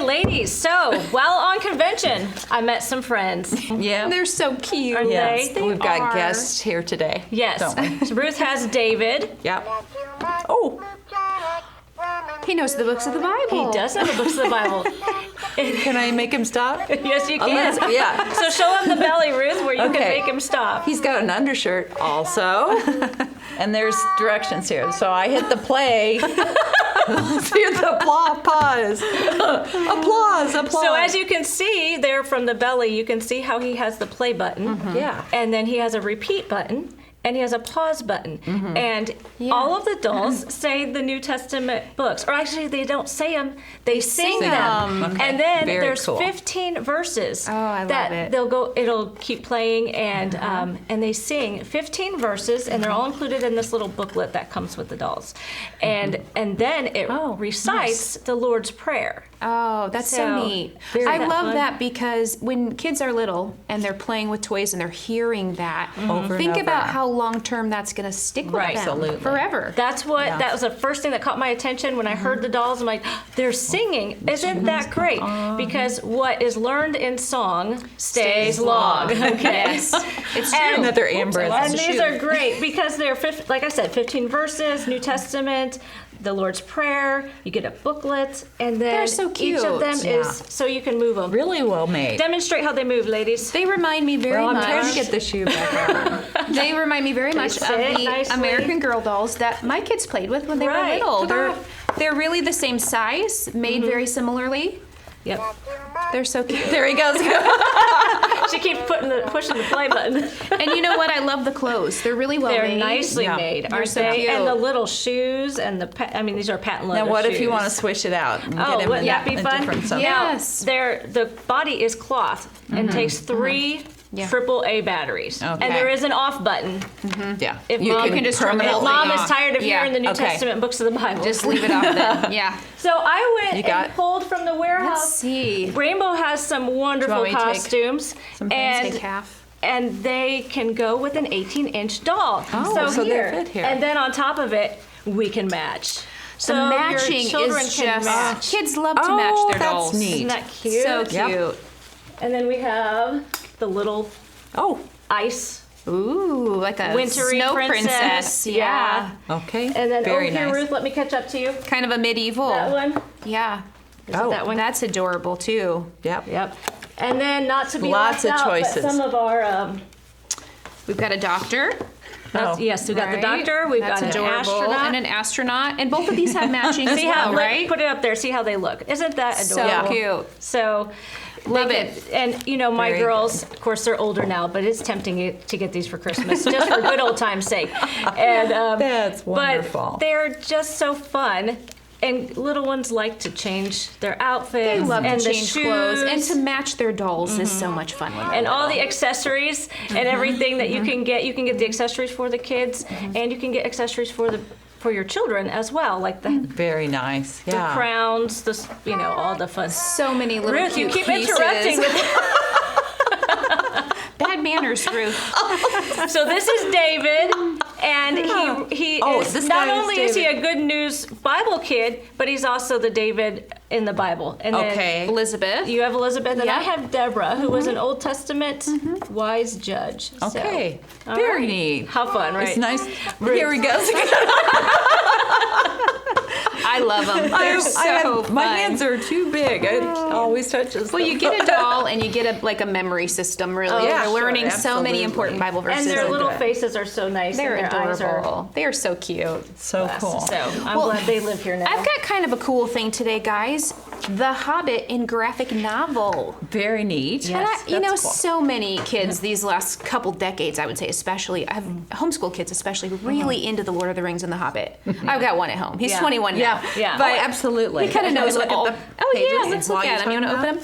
ladies. So, while on convention, I met some friends. Yeah. They're so cute. Aren't Yes. they? We've got guests here today. Yes. Don't we? So Ruth has David. Yep. Oh. He knows the books of the Bible. He does have the books of the Bible. Can I make him stop? Yes, you can. Yeah. So show him the belly, Ruth, where you can Okay. make him stop. He's got an undershirt also. And there's directions here. So I hit the play. Let's hear the applause. Applause. So as you can see there from the belly, you can see how he has the play button. Yeah. And then he has a repeat button. And he has a pause button. And all of the dolls say the New Testament books. Or actually, they don't say them. They sing them. Okay. And then Very there's cool. 15 verses. Oh, I love that it. It'll keep playing. And they sing 15 verses. And they're all included in this little booklet that comes with the dolls. And then it recites the Lord's Prayer. Oh, that's so neat. I love that because when kids are little and they're playing with toys and they're hearing that, Over and think over. about how long term that's going to stick with Right. them Absolutely. forever. That was the first thing that caught my attention when I heard the dolls. I'm like, they're singing. Isn't that great? Because what is learned in song stays long. Okay. Yes, it's true. Another Amber. And these are great because they're, like I said, 15 verses, New Testament, the Lord's Prayer. You get a booklet, and then They're so each of them cute. is so you can move them. Really well made. Demonstrate how they move, ladies. They remind me very Well, I'm much. trying to get the shoe back on. They remind me very much of sit the nicely. American Girl dolls that my kids played with when they Right. were little. Ta-da. They're really the same size, made very similarly. Yep. They're so cute. There he goes. She keeps pushing the play button. And you know what? I love the clothes. They're really well They're made. nicely Yeah. made, They're aren't so they? cute. And the little shoes and these are patent leather Now, what if you shoes. want to switch it out? And Oh, get him wouldn't in that be a fun? different something? Now, Yes. the body is cloth and takes 3 Yeah. AAA batteries. Okay. And there is an off button. Yeah. If you mom can just turn it If off. mom is off. tired of Yeah. hearing the New Okay. Testament books of the Bible. Just leave it off then. Yeah. So I went You got- and pulled from the warehouse. Let's see. Rainbow has some wonderful me to take costumes. some and Take half. and they can go with an 18-inch doll. Oh, so they're fit here. And then on top of it, we can match. So The your matching children is can just match. kids love to match their that's dolls. neat. Isn't that cute? So cute. Yep. And then we have the little Oh, ice Ooh, like a wintry snow princess. Yeah. okay. And then Very here, nice. Ruth, let me catch up to you. Kind of a medieval. That one. Yeah. Is it that one? That's adorable too. Yep. Yep. And then not to be Lots left of out, choices. but some of our We've got a doctor. yes, we got the Right? doctor. We've That's got adorable. an astronaut. And an astronaut. And both of these have matching as See how? well, right? Put it up there. See how they look. Isn't that So adorable? cute. So. Love they it. And you know, my Very girls, of course, they're older now, but it's tempting to get these for Christmas, just for good old time's sake. And That's wonderful. But they're just so fun. And little ones like to change their outfits. They love and to the change clothes. And shoes. to match their dolls is so much fun. When they're And all little. the accessories and everything that you can get. You can get the accessories for the kids, and you can get accessories for your children as well, like the Very nice. Yeah. crowns, all the fun. So many little Ruth, you cute keep pieces. interrupting. Bad manners, Ruth. So this is David, and he is this not guy is only is he David. a good news Bible kid, but he's also the David in the Bible. And then Okay. Elizabeth. you have Elizabeth, and Yeah. I have Deborah, who was an Old Testament wise judge. So, Okay. all Very right. neat. How fun, right? It's nice. Here he goes. I love them. They're so fun. My hands are too big. It always touches. Well, you get a doll and you get a memory system, really. yeah, They're learning sure, so many absolutely. important Bible verses. And their so little good. faces are so nice. They're and their eyes are adorable. They are so cute. so cool. So I'm glad they live here now. I've got kind of a cool thing today, guys. The Hobbit in graphic novel. Very neat. And Yes, you know, that's cool. so many kids these last couple decades, I would say, especially, I have homeschool kids, especially, really into the Lord of the Rings and the Hobbit. I've got one at home. He's 21 now. Yeah. But absolutely. He kind of knows Look all. at the Oh pages yeah, let's look while at them. You you're want to talking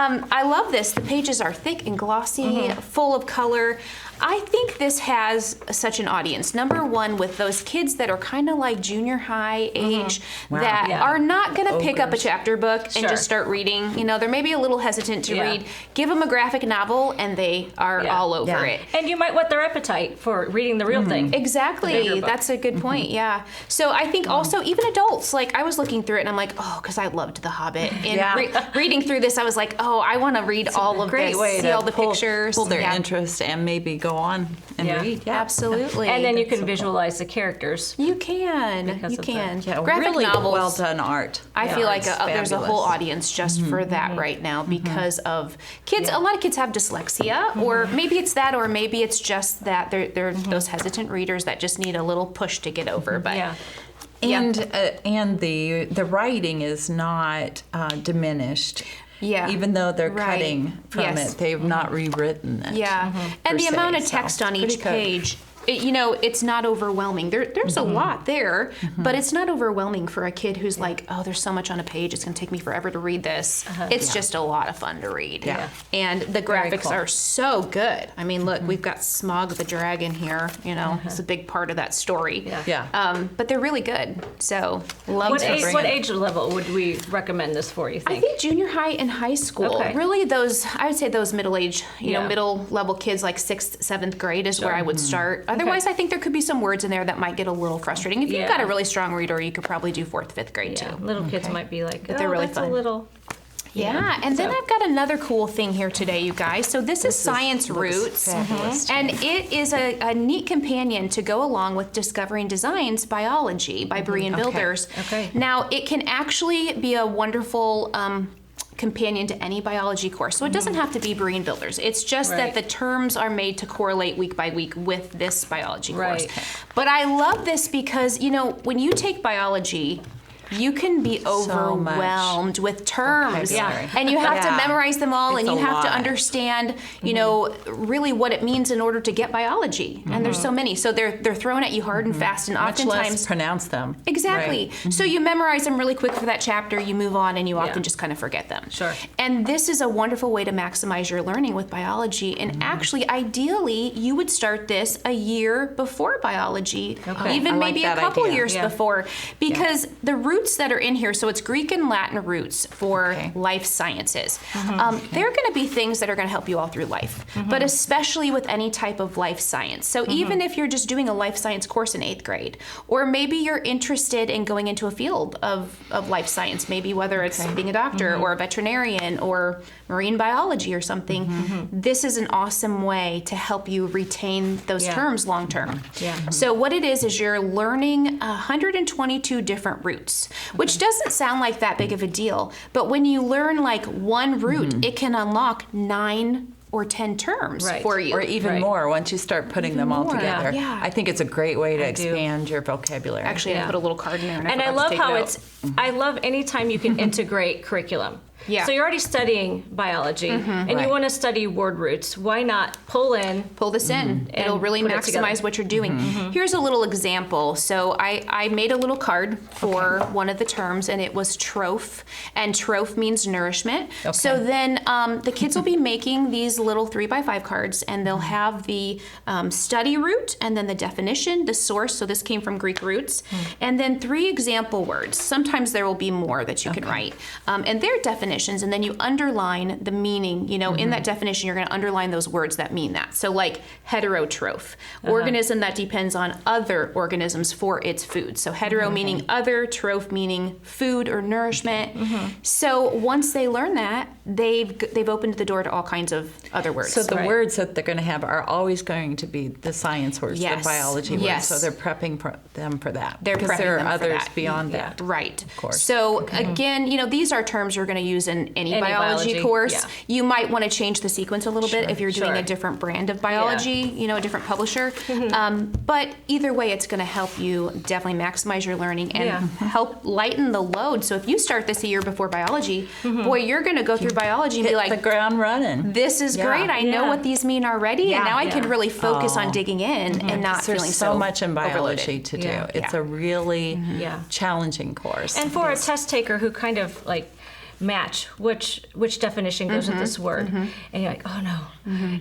open them? I love this. The pages are thick and glossy, full of color. I think this has such an audience. Number one, with those kids that are kind of like junior high age that are not going to pick up a chapter book and just start reading. You know, they're maybe a little hesitant to read. Give them a graphic novel and they are all over it. And you might whet their appetite for reading the real thing. Exactly. That's a good point. Yeah. So I think also even adults, like I was looking through it and I'm like, oh, because I loved The Hobbit. And reading through this, I was like, oh, I want to read all of this, see all the pictures. Pull their interest and maybe go on and read. Yeah. Absolutely. And then you can visualize the characters. You can. You can. Yeah, Graphic really novels. well done art. I feel like there's a whole audience just for that right now because of kids. A lot of kids have dyslexia, or maybe it's that, or maybe it's just that they're those hesitant readers that just need a little push to get over. But and the writing is not diminished. Yeah. Even though they're cutting from it, they've not rewritten it. Yeah. And the amount of text on each page, it's not overwhelming. There's a lot there, but it's not overwhelming for a kid who's like, oh, there's so much on a page. It's going to take me forever to read this. It's just a lot of fun to read. Yeah. And the graphics are so good. I mean, look, we've got Smog the dragon here. It's a big part of that story. But they're really good. So love it. What age level would we recommend this for, you think? I think junior high and high school. Okay. Really I would say those middle age, middle level kids like 6th, 7th grade is where I would start. Otherwise, I think there could be some words in there that might get a little frustrating. If you've got a really strong reader, you could probably do 4th, 5th grade too. Little kids might be like, they're really that's fun. a little... Yeah, and then I've got another cool thing here today, you guys. So this is Science Roots, and it is a neat companion to go along with Discovering Design's Biology by Berean Builders. Okay. Now, it can actually be a wonderful companion to any biology course. So it doesn't have to be Berean Builders. It's just that the terms are made to correlate week by week with this biology course. But I love this because, when you take biology, you can be overwhelmed with terms. And you have to memorize them all, and you have to understand, really what it means in order to get biology. And there's so many. So they're thrown at you hard and fast, and much oftentimes less pronounce them. Exactly. So you memorize them really quick for that chapter, you move on, and you often just kind of forget them. Sure. And this is a wonderful way to maximize your learning with biology. And actually, ideally, you would start this a year before biology, even maybe a couple years before, because the roots that are in here, so it's Greek and Latin roots for life sciences. They're going to be things that are going to help you all through life, but especially with any type of life science. So even if you're just doing a life science course in 8th grade, or maybe you're interested in going into a field of life science, maybe whether it's being a doctor or a veterinarian or marine biology or something, this is an awesome way to help you retain those terms long term. So what it is you're learning 122 different roots, which doesn't sound like that big of a deal, but when you learn like one root, it can unlock 9 or 10 terms for you. Or even more once you start putting them all together. I think it's a great way to expand your vocabulary. Actually, I put a little card in there. And I love how I love anytime you can integrate curriculum. So you're already studying biology, and you want to study word roots. Why not pull this in? It'll really maximize what you're doing. Here's a little example. So I made a little card for one of the terms, and it was troph, and troph means nourishment. So then the kids will be making these little 3x5 cards, and they'll have the study root, and then the definition, the source. So this came from Greek roots, and then 3 example words. Sometimes there will be more that you can write, and their definitions, and then you underline the meaning. In that definition, you're going to underline those words that mean that. So like heterotroph, organism that depends on other organisms for its food. So hetero meaning other, troph meaning food or nourishment. So once they learn that, they've opened the door to all kinds of other words. So the words that they're going to have are always going to be the science words, the biology words. So they're prepping them for that. They're because prepping there are them others for that. beyond that. Right. Of course. So again, these are terms you're going to use in any biology course. You might want to change the sequence a little bit if you're doing a different brand of biology, a different publisher. But either way, it's going to help you definitely maximize your learning and help lighten the load. So if you start this a year before biology, boy, you're going to go through biology and be like, the ground running. This is great. I know what these mean already, and now I can really focus on digging in and not feeling so much in biology overloaded. to do. It's a really challenging course. And for a test taker who kind of like match which definition goes with this word, and you're like, oh no,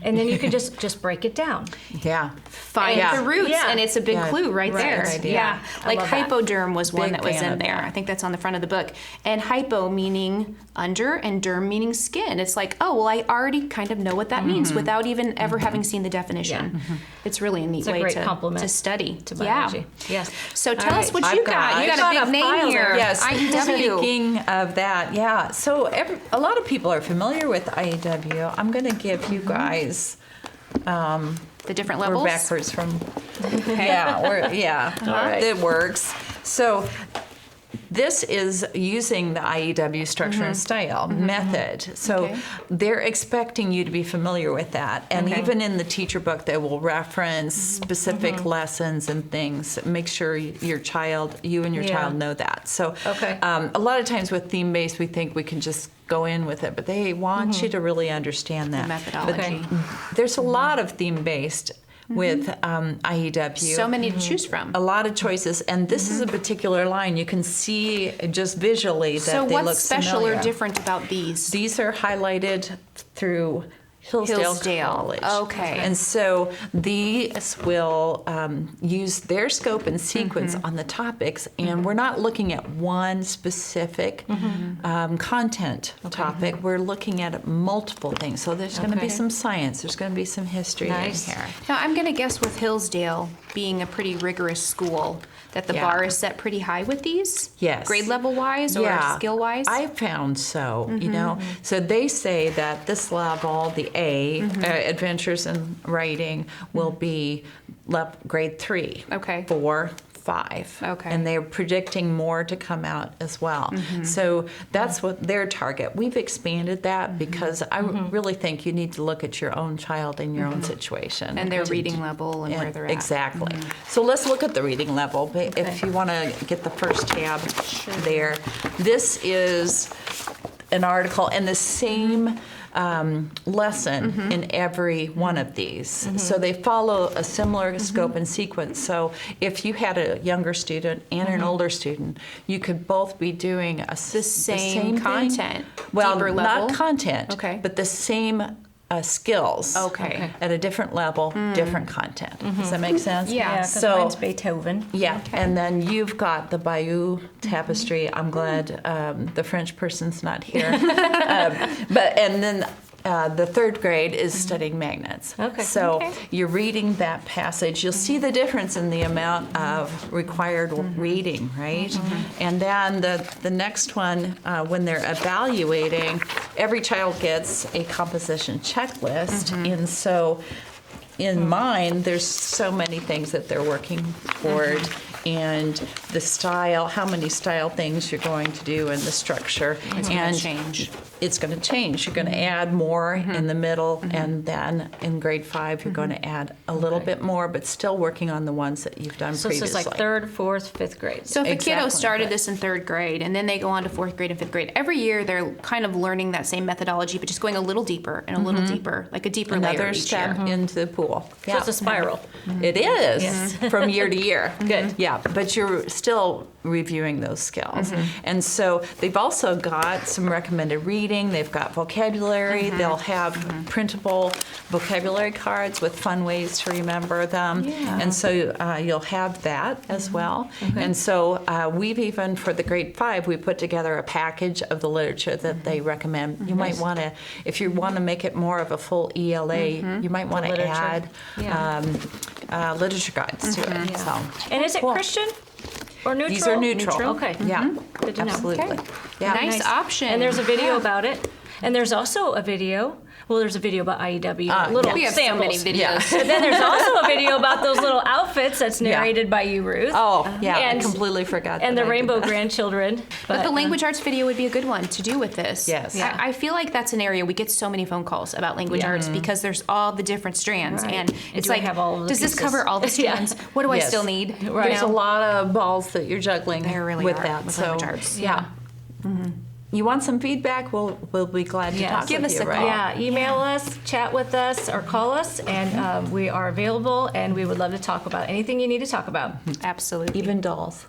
and then you can just break it down. Yeah. Find the roots, and it's a big clue right there. Yeah, like hypoderm was one that was in there. that. I think that's on the front of the book. And hypo meaning under, and derm meaning skin. It's like, oh, well, I already kind of know what that means without even ever having seen the definition. It's really a neat way to study. To biology. Yes. So tell us what you got. You got a big name here. Yes. IEW. Speaking of that, so a lot of people are familiar with IEW. I'm going to give you guys the different levels. We're backwards from. All right. It works. So this is using the IEW structure and style method. So they're expecting you to be familiar with that. And even in the teacher book, they will reference specific lessons and things. Make sure you and your child know that. So a lot of times with theme-based, we think we can just go in with it, but they want you to really understand that. The methodology. But there's a lot of theme-based with IEW. So many to choose from. A lot of choices, and this is a particular line. You can see just visually that they look familiar. So what's special or different about these? These are highlighted through Hillsdale College. Okay. And so these will use their scope and sequence on the topics, and we're not looking at one specific content topic. We're looking at multiple things. So there's going to be some science. There's going to be some history in here. Now, I'm going to guess with Hillsdale being a pretty rigorous school, that the bar is set pretty high with these? Yes. Grade level wise or skill wise? I found so, you know. So they say that this level, the A, Adventures in Writing, will be grade 3, 4, 5. Okay. And they're predicting more to come out as well. So that's what their target. We've expanded that because I really think you need to look at your own child and your own situation. And their reading level and where they're at. Exactly. So let's look at the reading level. If you want to get the first tab there. This is an article and the same lesson in every one of these. So they follow a similar scope and sequence. So if you had a younger student and an older student, you could both be doing the same content. Well, deeper level? not content, but the same skills at a different level, different content. Does that make sense? Yeah, so mine's Beethoven. Yeah, and then you've got the Bayeux Tapestry. I'm glad the French person's not here. And then the third grade is studying magnets. So you're reading that passage. You'll see the difference in the amount of required reading, right? And then the next one, when they're evaluating, every child gets a composition checklist. And so in mine, there's so many things that they're working toward. And the style, how many style things you're going to do, and the structure. It's going to change. It's going to change. You're going to add more in the middle, and then in grade 5, you're going to add a little bit more, but still working on the ones that you've done previously. So this is like 3rd, 4th, 5th grade. So if a kiddo started this in 3rd grade, and then they go on to 4th grade and 5th grade, every year they're kind of learning that same methodology, but just going a little deeper and a little deeper, like a deeper layer Another each step year. into the pool. So it's a spiral. It is from year to year. Good. Yeah, but you're still reviewing those skills. And so they've also got some recommended reading. They've got vocabulary. They'll have printable vocabulary cards with fun ways to remember them. And so you'll have that as well. And so we've even, for the grade 5, we put together a package of the literature that they recommend. You might want to, if you want to make it more of a full ELA, you might want to add literature guides to it. So. And is it Christian? Or neutral? These are neutral. Okay. Yeah. Good to know. Absolutely. Okay. Yeah. Nice option. And there's a video about it. And there's also a video. Well, there's a video about IEW, little we have samples. so many videos. But then there's also a video about those little outfits that's narrated by you, Ruth. Oh, yeah, and, I completely forgot. And that the I rainbow did that. grandchildren. But the language arts video would be a good one to do with this. Yes. I feel like that's an area we get so many phone calls about language arts because there's all the different strands. And it's do I like, have all of the does this pieces? cover all the strands? What do I still need? There's a lot of balls that you're juggling There really with are, that. with so, language arts. yeah. You want some feedback? We'll be glad to talk Give with us you, a right? call. Yeah, email us, chat with us, or call us, and we are available, and we would love to talk about anything you need to talk about. Absolutely. Even dolls.